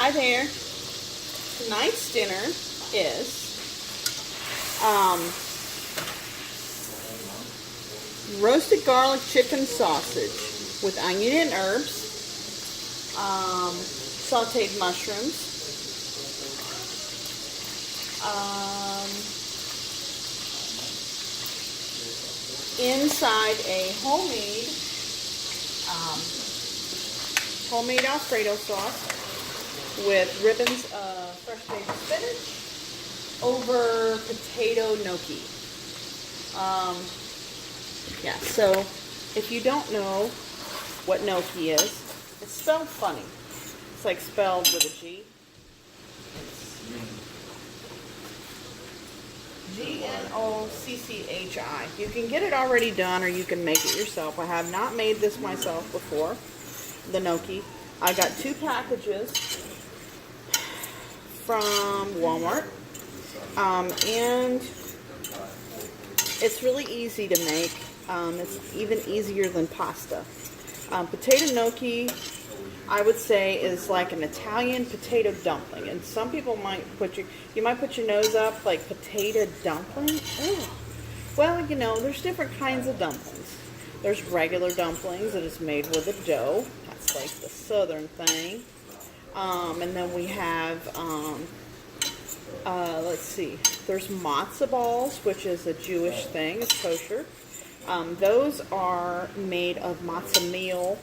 Hi there. Tonight's dinner is roasted garlic chicken sausage with onion and herbs, sauteed mushrooms, inside a homemade Alfredo sauce with ribbons of fresh baked spinach over potato gnocchi. Yeah, so if you don't know what gnocchi is, it's spelled funny. It's like spelled with a G. Gnocchi. You can get it already done or you can make it yourself. I have not made this myself before, the gnocchi. I got 2 packages from Walmart, and it's really easy to make. It's even easier than pasta. Potato gnocchi, I would say, is like an Italian potato dumpling, and some people might you might put your nose up, like potato dumpling. Ugh. Well, you know, there's different kinds of dumplings. There's regular dumplings that is made with a dough. That's like the southern thing. And then we have, let's see, there's matzo balls, which is a Jewish thing. It's kosher. Those are made of matzo meal,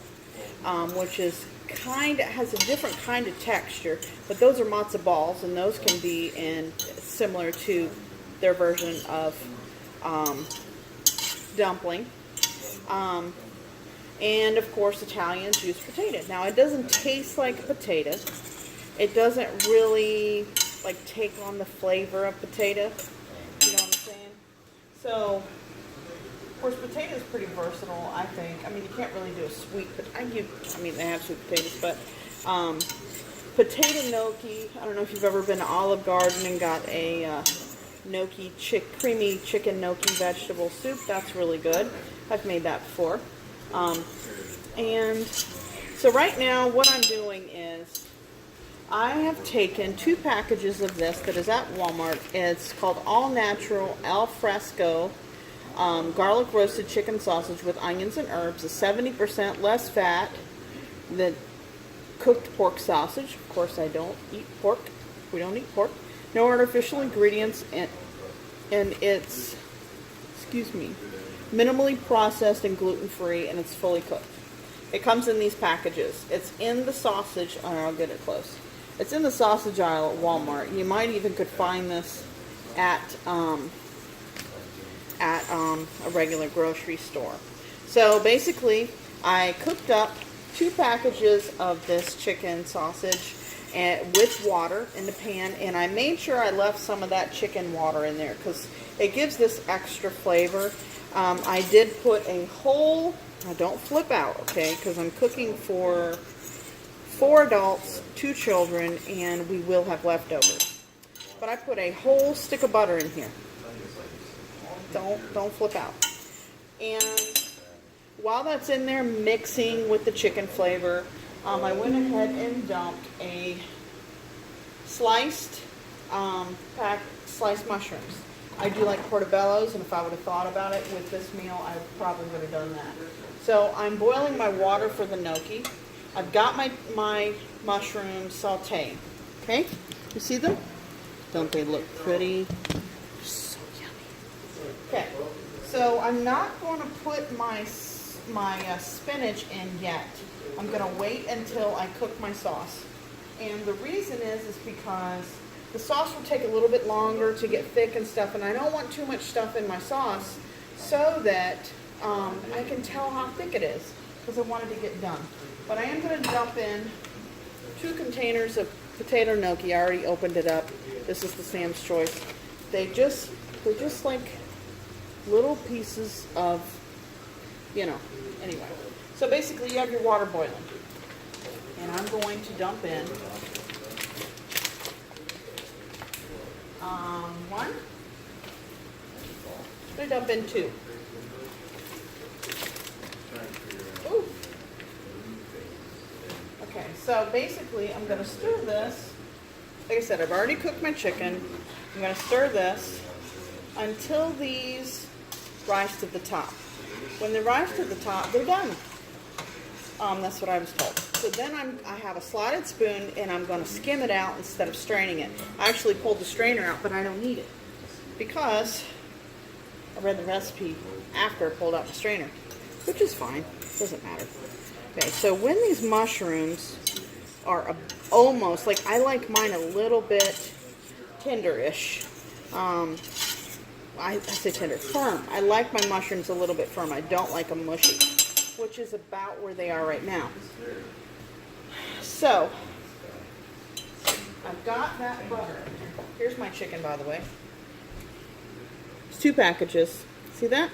which is has a different kind of texture, but those are matzo balls, and those can be similar to their version of dumpling. And of course, Italians use potato. Now, it doesn't taste like potato. It doesn't really like take on the flavor of potato. You know what I'm saying? So, of course, potato is pretty versatile, I think. I mean, you can't really do a sweet potato. I mean, they have sweet potatoes, but potato gnocchi. I don't know if you've ever been to Olive Garden and got a creamy chicken gnocchi vegetable soup. That's really good. I've made that before. And so right now, what I'm doing is I have taken 2 packages of this that is at Walmart. It's called All Natural Alfresco garlic roasted chicken sausage with onions and herbs. Is 70% less fat than cooked pork sausage. Of course, I don't eat pork. We don't eat pork. No artificial ingredients, and it's, minimally processed and gluten-free, and it's fully cooked. It comes in these packages. It's in the sausage. I'll get it close. It's in the sausage aisle at Walmart. You might even could find this at a regular grocery store. So basically, I cooked up 2 packages of this chicken sausage with water in the pan, and I made sure I left some of that chicken water in there because it gives this extra flavor. I did put a whole, now don't flip out, okay, because I'm cooking for 4 adults, 2 children, and we will have leftovers. But I put a whole stick of butter in here. Don't flip out. And while that's in there mixing with the chicken flavor, I went ahead and dumped a sliced mushrooms. I do like portobellos, and if I would have thought about it with this meal, I probably would have done that. So I'm boiling my water for the gnocchi. I've got my mushrooms sauteed. Okay, you see them? Don't they look pretty? So yummy. Okay, so I'm not going to put my spinach in yet. I'm going to wait until I cook my sauce. And the reason is because the sauce will take a little bit longer to get thick and stuff, and I don't want too much stuff in my sauce so that I can tell how thick it is, because I want it to get done. But I am going to dump in 2 containers of potato gnocchi. I already opened it up. This is the Sam's Choice. They're just like little pieces of, anyway. So basically you have your water boiling. And I'm going to dump in 1. I'm going to dump in 2. Ooh. Okay, So basically, I'm going to stir this. Like I said, I've already cooked my chicken. I'm going to stir this until these rise to the top. When they rise to the top, they're done. That's what I was told. So then I have a slotted spoon, and I'm going to skim it out instead of straining it. I actually pulled the strainer out, but I don't need it because I read the recipe after I pulled out the strainer, which is fine. Doesn't matter. Okay, so when these mushrooms are almost, like I like mine a little bit tender-ish. I say tender, firm. I like my mushrooms a little bit firm. I don't like them mushy, which is about where they are right now. So, I've got that butter. Here's my chicken, by the way. It's 2 packages. See that?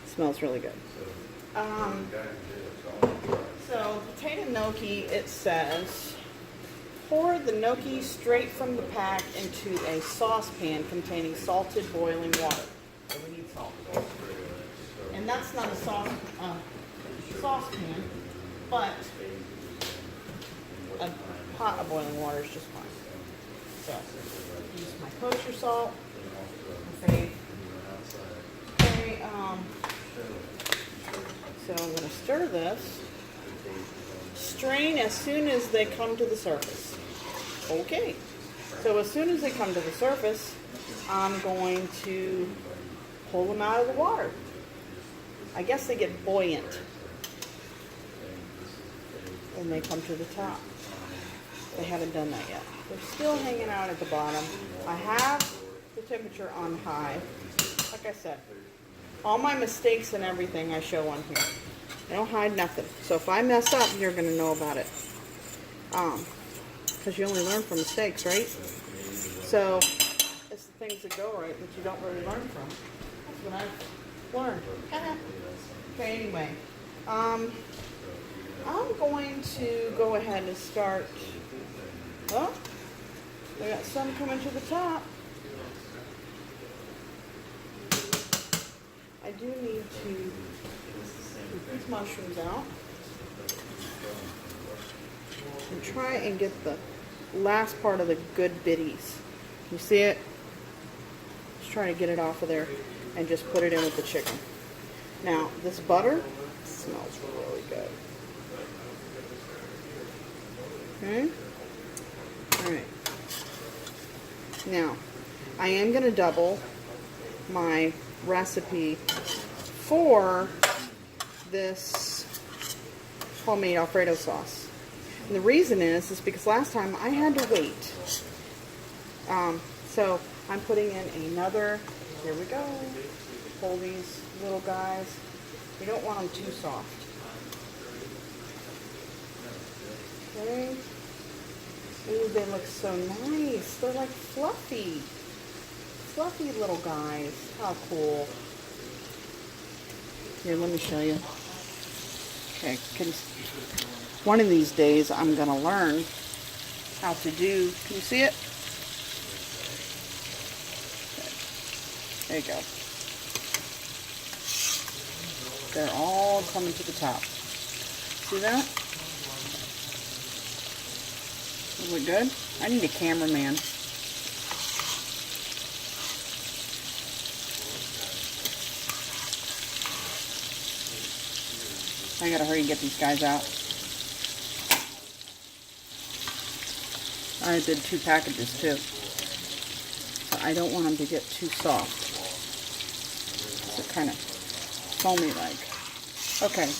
Smells really good. So, potato gnocchi, it says, pour the gnocchi straight from the pack into a saucepan containing salted boiling water. So we need salt. And that's not a saucepan, but a pot of boiling water is just fine. So, use my kosher salt. Okay, so I'm going to stir this. Strain as soon as they come to the surface. Okay, so as soon as they come to the surface, I'm going to pull them out of the water. I guess they get buoyant when they come to the top. They haven't done that yet. They're still hanging out at the bottom. I have the temperature on high. Like I said, all my mistakes and everything I show on here. I don't hide nothing. So if I mess up, you're going to know about it. Because you only learn from mistakes, right? So it's the things that go right that you don't really learn from. That's what I've learned. Okay, anyway. I'm going to go ahead and start. Oh, we got some coming to the top. I do need to take these mushrooms out and try and get the last part of the good bitties. You see it? Just trying to get it off of there and just put it in with the chicken. Now, this butter smells really good. Okay? Alright. Now, I am going to double my recipe for this homemade Alfredo sauce. And the reason is because last time I had to wait. So I'm putting in another, here we go, pull these little guys. You don't want them too soft. Okay. Ooh, they look so nice. They're like fluffy. Fluffy little guys. How cool. Here, let me show you. Okay, one of these days I'm going to learn how to do, can you see it? Okay. There you go. They're all coming to the top. See that? Is it good? I need a cameraman. I gotta hurry and get these guys out. I did 2 packages too. So I don't want them to get too soft. So kind of foamy like. Okay.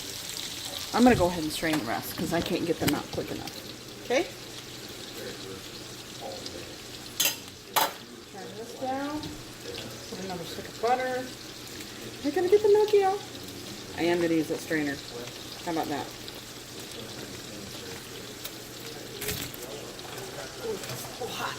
I'm gonna go ahead and strain the rest because I can't get them out quick enough. Okay? Turn this down. Put another stick of butter. Am I gonna get the gnocchi out? I am going to use that strainer. How about that? Ooh, it's so hot.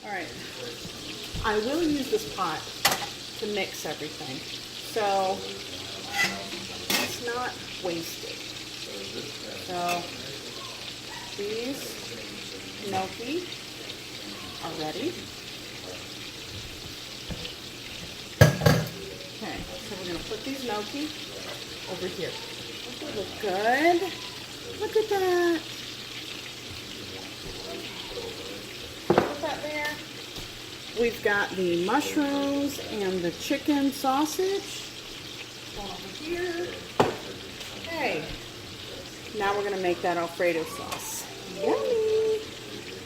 Alright. I will use this pot to mix everything. So, it's not wasted. So, these gnocchi already. Okay, so we're going to put these gnocchi over here. Doesn't it look good? Look at that. Put that there. We've got the mushrooms and the chicken sausage. Going over here. Okay. Now we're going to make that Alfredo sauce. Yummy.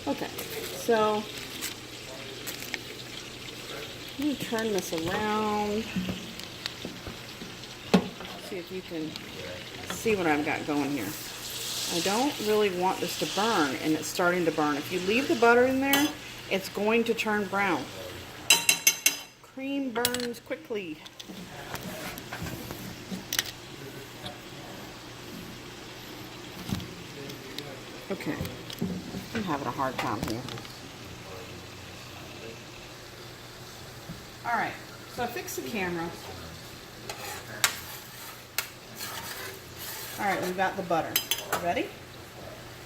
Okay, so I'm going to turn this around. See if you can see what I've got going here. I don't really want this to burn, and it's starting to burn. If you leave the butter in there, it's going to turn brown. Cream burns quickly. Okay, I'm having a hard time here. Alright, so I fixed the camera. Alright, we've got the butter. Ready?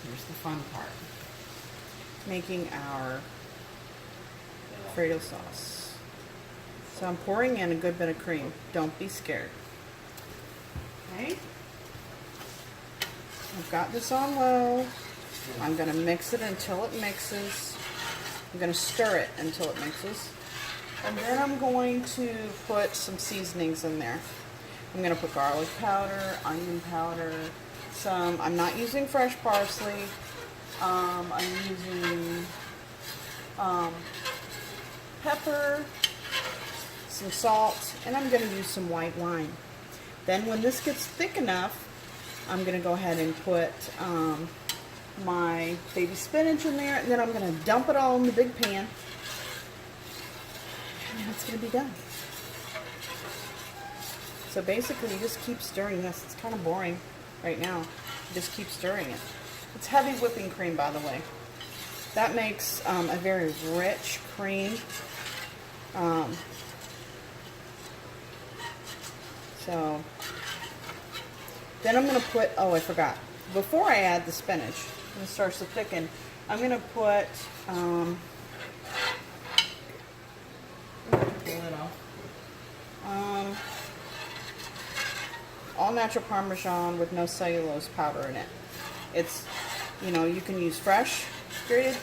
Here's the fun part. Making our Alfredo sauce. So I'm pouring in a good bit of cream. Don't be scared. Okay? I've got this on low. I'm going to mix it until it mixes. I'm going to stir it until it mixes. And then I'm going to put some seasonings in there. I'm going to put garlic powder, onion powder, I'm not using fresh parsley. I'm using pepper, some salt, and I'm going to use some white wine. Then when this gets thick enough, I'm going to go ahead and put my baby spinach in there, and then I'm going to dump it all in the big pan, and then it's going to be done. So basically, you just keep stirring this. It's kind of boring right now. You just keep stirring it. It's heavy whipping cream, by the way. That makes a very rich cream. So then I'm going to put, oh, I forgot. Before I add the spinach, when it starts to thicken, I'm going to put, all natural Parmesan with no cellulose powder in it. It's, you know, you can use fresh grated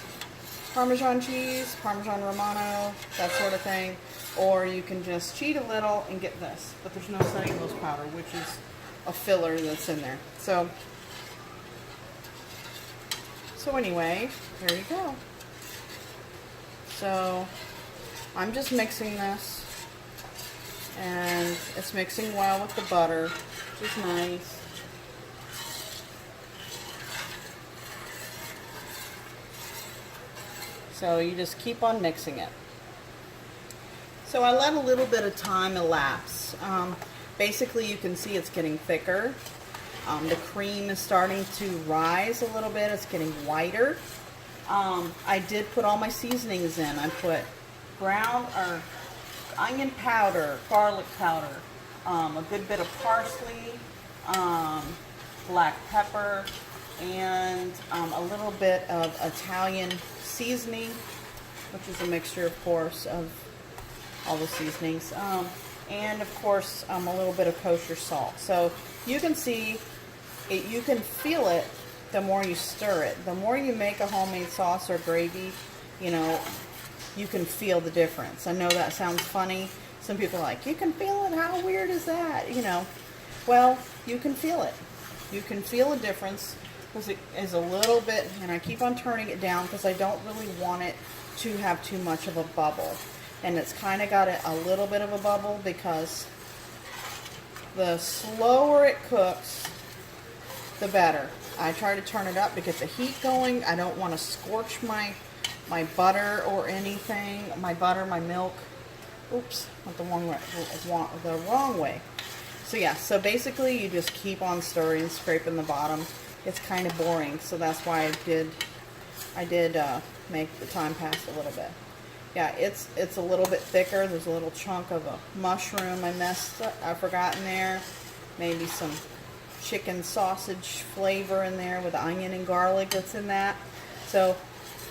Parmesan cheese, Parmesan Romano, that sort of thing, or you can just cheat a little and get this. But there's no cellulose powder, which is a filler that's in there. So anyway, there you go. So I'm just mixing this, and it's mixing well with the butter, which is nice. So you just keep on mixing it. So I let a little bit of time elapse. Basically, you can see it's getting thicker. The cream is starting to rise a little bit. It's getting whiter. I did put all my seasonings in. I put onion powder, garlic powder, a good bit of parsley, black pepper, and a little bit of Italian seasoning, which is a mixture, of course, of all the seasonings, and of course a little bit of kosher salt. So you can see it, you can feel it the more you stir it. The more you make a homemade sauce or gravy, you know, you can feel the difference. I know that sounds funny. Some people are like, you can feel it? How weird is that? You know, well, you can feel it. You can feel a difference, because it is a little bit, and I keep on turning it down because I don't really want it to have too much of a bubble. And it's kind of got a little bit of a bubble because the slower it cooks, the better. I try to turn it up to get the heat going. I don't want to scorch my butter or anything. My butter, my milk. Oops, went the wrong way. So yeah, so basically you just keep on stirring, scraping the bottom. It's kind of boring, so that's why I did make the time pass a little bit. Yeah, it's a little bit thicker. There's a little chunk of a mushroom I forgot in there. Maybe some chicken sausage flavor in there with onion and garlic that's in that. So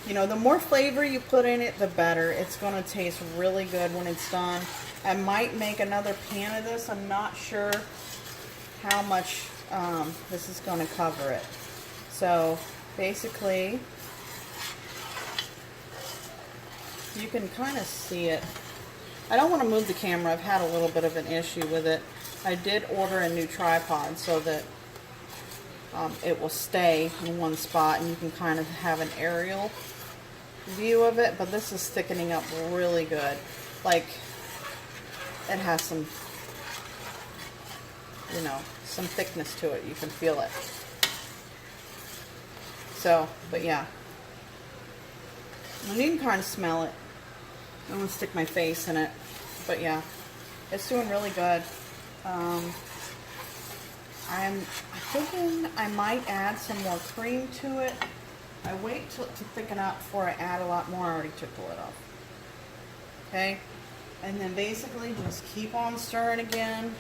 You know, the more flavor you put in it, the better. It's going to taste really good when it's done. I might make another pan of this. I'm not sure how much this is going to cover it. So basically, you can kind of see it. I don't want to move the camera. I've had a little bit of an issue with it. I did order a new tripod so that it will stay in one spot and you can kind of have an aerial view of it, but this is thickening up really good. Like, it has some, you know, some thickness to it. You can feel it. So, but yeah. And you can kind of smell it. I'm going to stick my face in it. But yeah, it's doing really good. I'm thinking I might add some more cream to it. I wait till it to thicken up before I add a lot more. I already took the lid off. Okay? And then basically just keep on stirring again.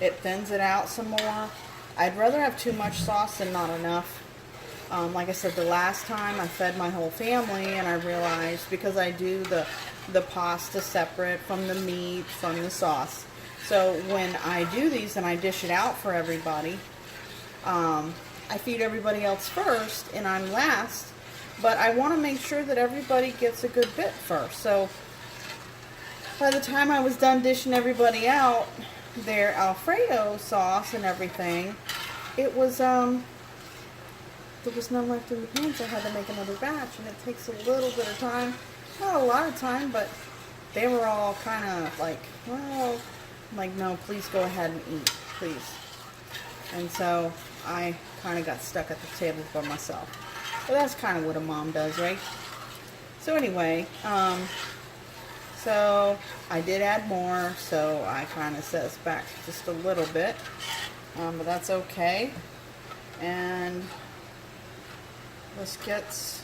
It thins it out some more. I'd rather have too much sauce than not enough. Like I said, the last time I fed my whole family and I realized, because I do the pasta separate from the meat, from the sauce. So when I do these and I dish it out for everybody, I feed everybody else first and I'm last, but I want to make sure that everybody gets a good bit first. So by the time I was done dishing everybody out their Alfredo sauce and everything, it was, there was none left in the pan, so I had to make another batch, and it takes a little bit of time. Not a lot of time, but they were all kind of like, well, I'm like, no, please go ahead and eat, please. And so I kind of got stuck at the table by myself. But that's kind of what a mom does, right? So anyway, so I did add more, so I kind of set us back just a little bit. But that's okay. And this gets,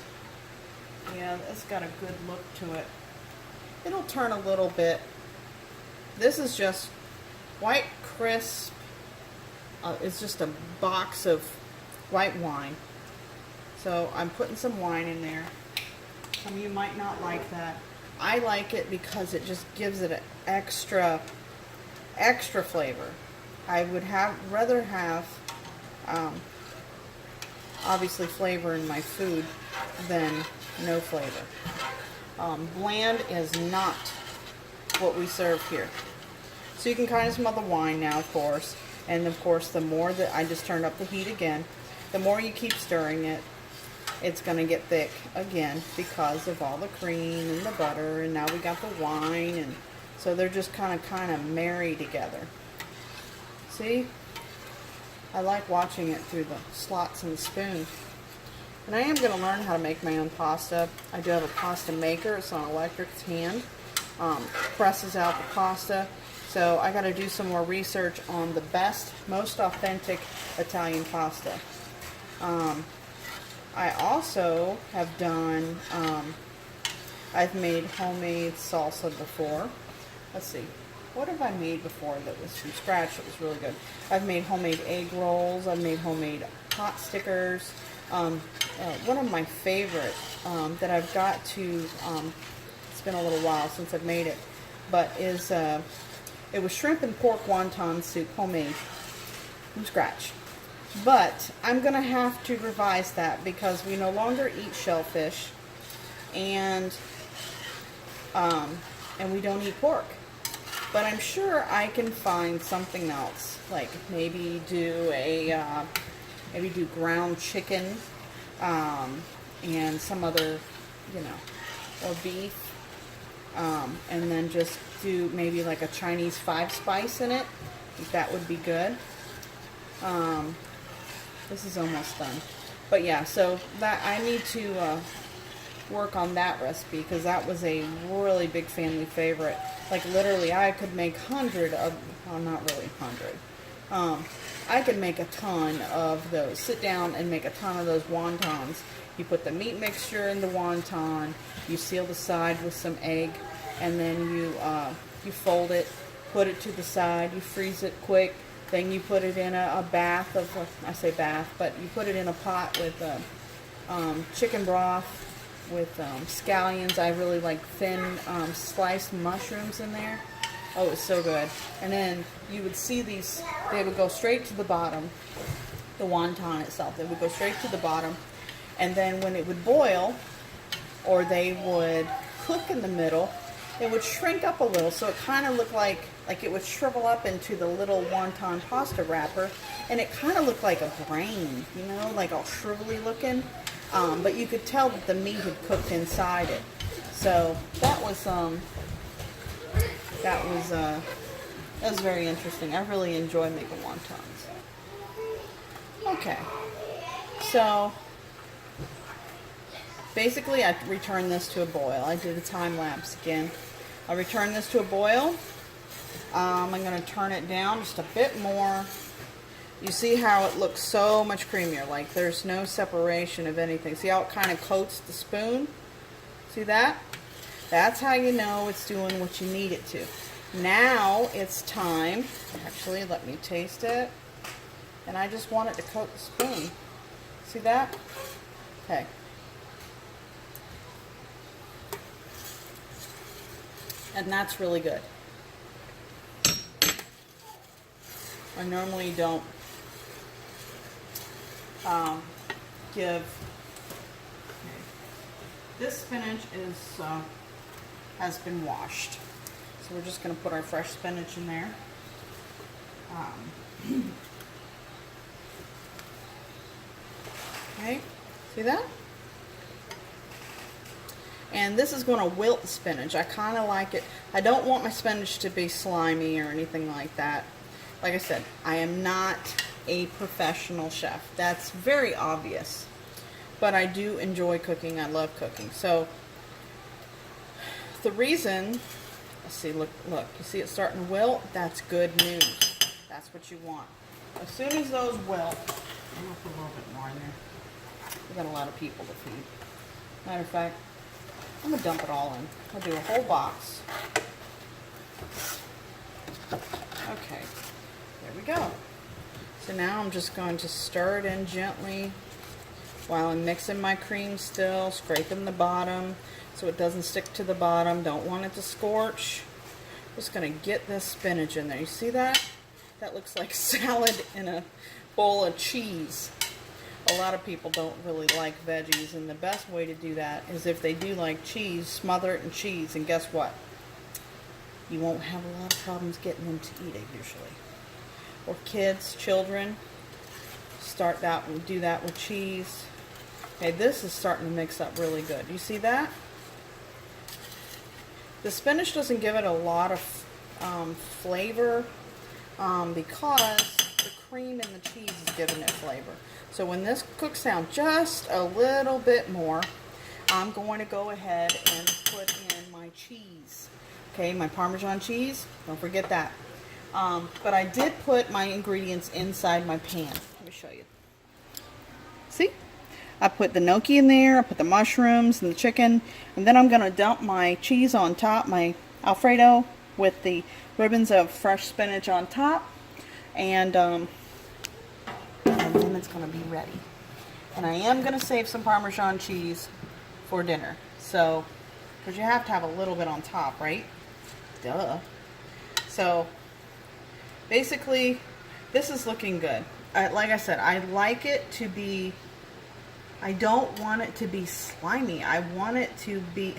yeah, it's got a good look to it. It'll turn a little bit. This is just white crisp. It's just a box of white wine. So I'm putting some wine in there. Some of you might not like that. I like it because it just gives it an extra flavor. I would rather have obviously flavor in my food than no flavor. Bland is not what we serve here. So you can kind of smell the wine now, of course. And of course, the more that I just turned up the heat again, the more you keep stirring it, it's going to get thick again because of all the cream and the butter. And now we got the wine, and so they're just kind of marry together. See? I like watching it through the slots in the spoon. And I am going to learn how to make my own pasta. I do have a pasta maker. It's on electric. It's hand. Presses out the pasta. So I got to do some more research on the best, most authentic Italian pasta. I also have done, I've made homemade salsa before. Let's see. What have I made before that was from scratch that was really good? I've made homemade egg rolls. I've made homemade pot stickers. One of my favorite that I've got to, it's been a little while since I've made it, but is, it was shrimp and pork wonton soup, homemade, from scratch. But I'm going to have to revise that because we no longer eat shellfish, and we don't eat pork. But I'm sure I can find something else, like maybe do ground chicken, and some other, or beef, and then just do maybe like a Chinese 5-spice in it. I think that would be good. This is almost done. But yeah, so that I need to work on that recipe because that was a really big family favorite. Like literally I could make 100 of, well, not really 100. I could make a ton of those. Sit down and make a ton of those wontons. You put the meat mixture in the wonton, you seal the side with some egg, and then you fold it, put it to the side, you freeze it quick. Then you put it in a bath of, I say bath, but you put it in a pot with chicken broth, scallions. I really like thin sliced mushrooms in there. Oh, it's so good. And then you would see these, they would go straight to the bottom, the wonton itself. They would go straight to the bottom. And then when it would boil, or they would cook in the middle, it would shrink up a little, so it kind of looked like it would shrivel up into the little wonton pasta wrapper, and it kind of looked like a brain, you know, like all shrivelly looking. But you could tell that the meat had cooked inside it. So that was very interesting. I really enjoy making wontons. Okay, so basically I returned this to a boil. I did a time lapse again. I'll return this to a boil. I'm going to turn it down just a bit more. You see how it looks so much creamier, like there's no separation of anything. See how it kind of coats the spoon? See that? That's how you know it's doing what you need it to. Now it's time, actually let me taste it. And I just want it to coat the spoon. See that? Okay. And that's really good. I normally don't give. Okay. This spinach has been washed, so we're just going to put our fresh spinach in there. Okay, see that? And this is going to wilt the spinach. I kind of like it. I don't want my spinach to be slimy or anything like that. Like I said, I am not a professional chef. That's very obvious. But I do enjoy cooking. I love cooking. So the reason, let's see, look, you see it starting to wilt? That's good news. That's what you want. As soon as those wilt, I'm going to put a little bit more in there. We've got a lot of people to feed. Matter of fact, I'm going to dump it all in. I'll do a whole box. Okay, there we go. So now I'm just going to stir it in gently while I'm mixing my cream still, scraping the bottom so it doesn't stick to the bottom. Don't want it to scorch. Just going to get this spinach in there. You see that? That looks like salad in a bowl of cheese. A lot of people don't really like veggies, and the best way to do that is if they do like cheese, smother it in cheese, and guess what? You won't have a lot of problems getting them to eat it usually. Or kids, children, start that and do that with cheese. Okay, this is starting to mix up really good. You see that? The spinach doesn't give it a lot of flavor because the cream and the cheese is giving it flavor. So when this cooks down just a little bit more, I'm going to go ahead and put in my cheese. Okay, my Parmesan cheese. Don't forget that. But I did put my ingredients inside my pan. Let me show you. See? I put the gnocchi in there, I put the mushrooms and the chicken, and then I'm going to dump my cheese on top, my Alfredo with the ribbons of fresh spinach on top, and then it's going to be ready. And I am going to save some Parmesan cheese for dinner. So, because you have to have a little bit on top, right? Duh. So, basically, this is looking good. Like I said, I like it to be, I don't want it to be slimy. I want it to be,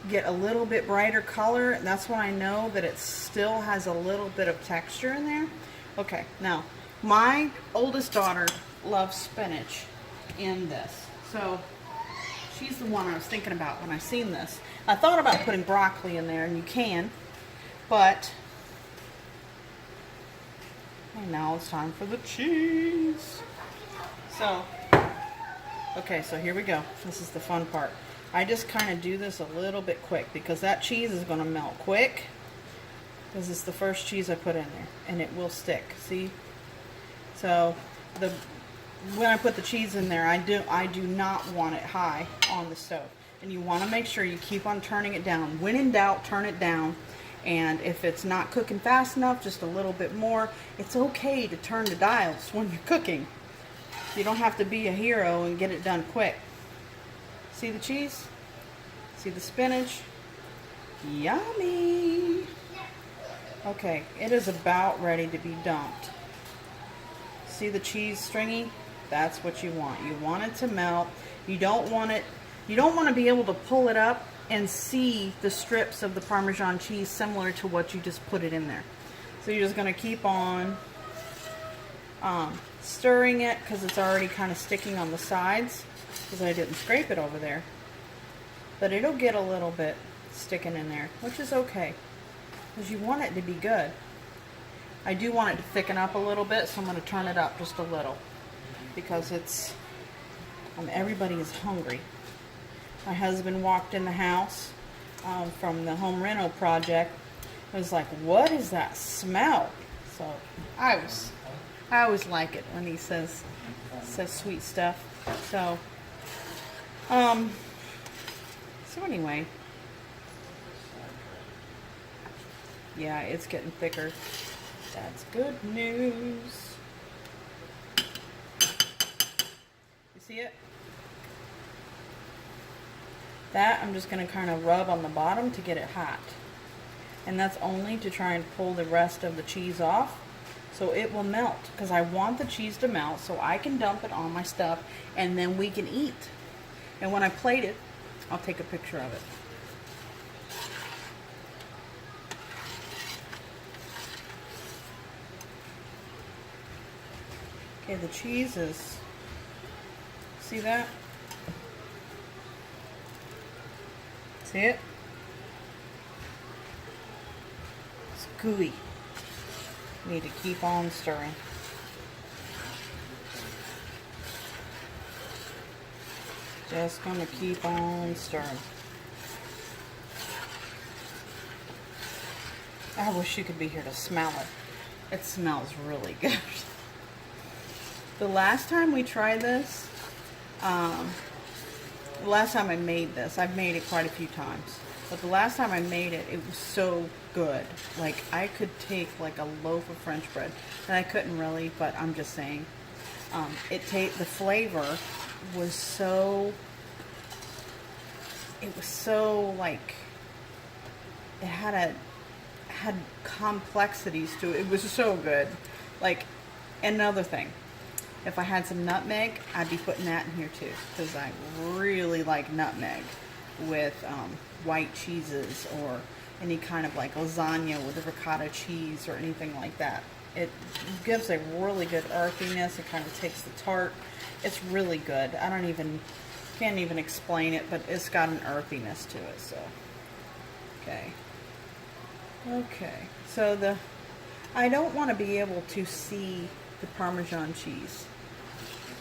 get a little bit brighter color. And that's when I know that it still has a little bit of texture in there. Okay, now, my oldest daughter loves spinach in this. So, she's the one I was thinking about when I seen this. I thought about putting broccoli in there, and you can, but and now it's time for the cheese. So, okay, so here we go. This is the fun part. I just kind of do this a little bit quick because that cheese is going to melt quick. This is the first cheese I put in there, and it will stick. See? So, when I put the cheese in there, I do not want it high on the stove. And you want to make sure you keep on turning it down. When in doubt, turn it down. And if it's not cooking fast enough, just a little bit more. It's okay to turn the dials when you're cooking. You don't have to be a hero and get it done quick. See the cheese? See the spinach? Yummy! Okay, it is about ready to be dumped. See the cheese stringy? That's what you want. You want it to melt. You don't want to be able to pull it up and see the strips of the Parmesan cheese similar to what you just put it in there. So you're just going to keep on stirring it because it's already kind of sticking on the sides because I didn't scrape it over there. But it'll get a little bit sticking in there, which is okay because you want it to be good. I do want it to thicken up a little bit, so I'm going to turn it up just a little because it's everybody is hungry. My husband walked in the house from the home reno project. I was like, "What is that smell?" So I always like it when he says sweet stuff. So anyway, yeah, it's getting thicker. That's good news. You see it? That I'm just going to kind of rub on the bottom to get it hot. And that's only to try and pull the rest of the cheese off so it will melt. Because I want the cheese to melt so I can dump it on my stuff and then we can eat. And when I plate it, I'll take a picture of it. Okay, the cheese is, see that? See it? It's gooey. Need to keep on stirring. Just gonna keep on stirring. I wish you could be here to smell it. It smells really good. The last time we tried this, the last time I made this, I've made it quite a few times, but the last time I made it, it was so good. Like, I could take like a loaf of French bread, and I couldn't really, but I'm just saying, the flavor was so, like, it had complexities to it. It was so good. Like, another thing, if I had some nutmeg, I'd be putting that in here too, because I really like nutmeg with white cheeses or any kind of like lasagna with ricotta cheese or anything like that. It gives a really good earthiness. It kind of takes the tart. It's really good. Can't even explain it, but it's got an earthiness to it. So, okay. So I don't want to be able to see the Parmesan cheese.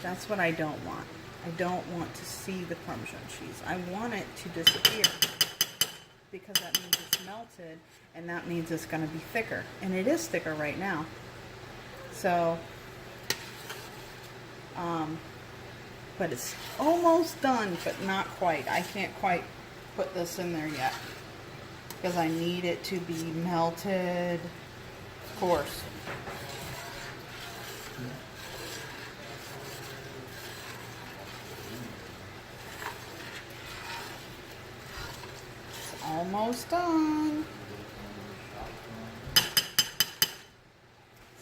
That's what I don't want. I don't want to see the Parmesan cheese. I want it to disappear because that means it's melted and that means it's going to be thicker. And it is thicker right now. So, but it's almost done, but not quite. I can't quite put this in there yet because I need it to be melted, of course. Almost done.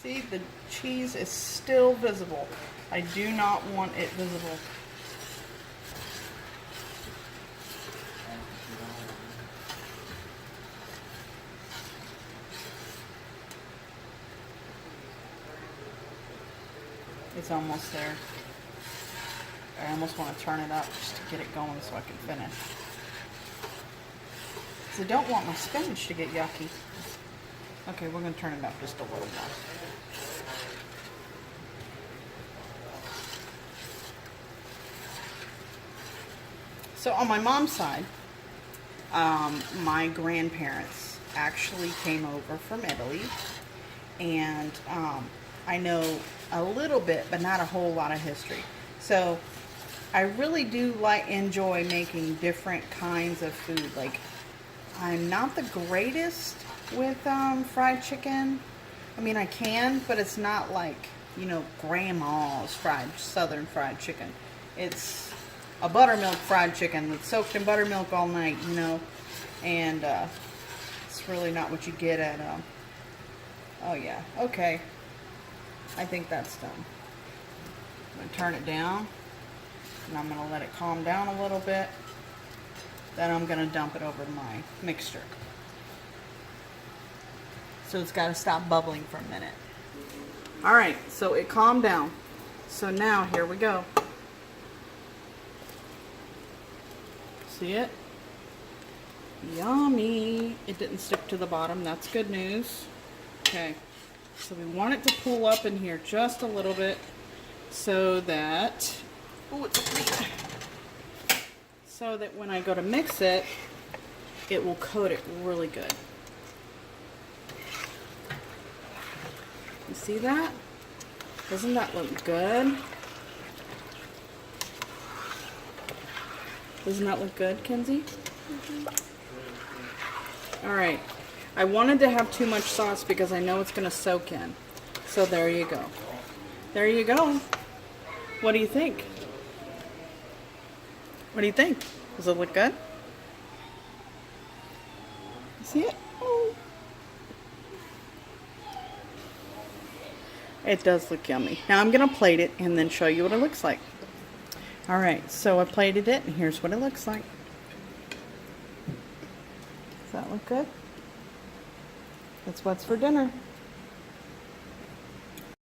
See, the cheese is still visible. I do not want it visible. It's almost there. I almost want to turn it up just to get it going so I can finish. I don't want my spinach to get yucky. Okay, we're going to turn it up just a little more. So on my mom's side, my grandparents actually came over from Italy, and I know a little bit, but not a whole lot of history. So I really do enjoy making different kinds of food. Like, I'm not the greatest with fried chicken. I mean, I can, but it's not like, grandma's southern fried chicken. It's a buttermilk fried chicken that's soaked in buttermilk all night, you know, and it's really not what you get at, oh yeah, okay, I think that's done. I'm going to turn it down, and I'm going to let it calm down a little bit, then I'm going to dump it over my mixture. So it's got to stop bubbling for a minute. Alright, so it calmed down. So now, here we go. See it? Yummy! It didn't stick to the bottom. That's good news. Okay, so we want it to pull up in here just a little bit so that, oh, it's clean. So that when I go to mix it, it will coat it really good. You see that? Doesn't that look good? Doesn't that look good, Kenzie? Mm-hmm. Alright. I wanted to have too much sauce because I know it's going to soak in. So there you go. There you go. What do you think? What do you think? Does it look good? You see it? Oh. It does look yummy. Now I'm going to plate it and then show you what it looks like. Alright, so I plated it and here's what it looks like. Does that look good? That's what's for dinner.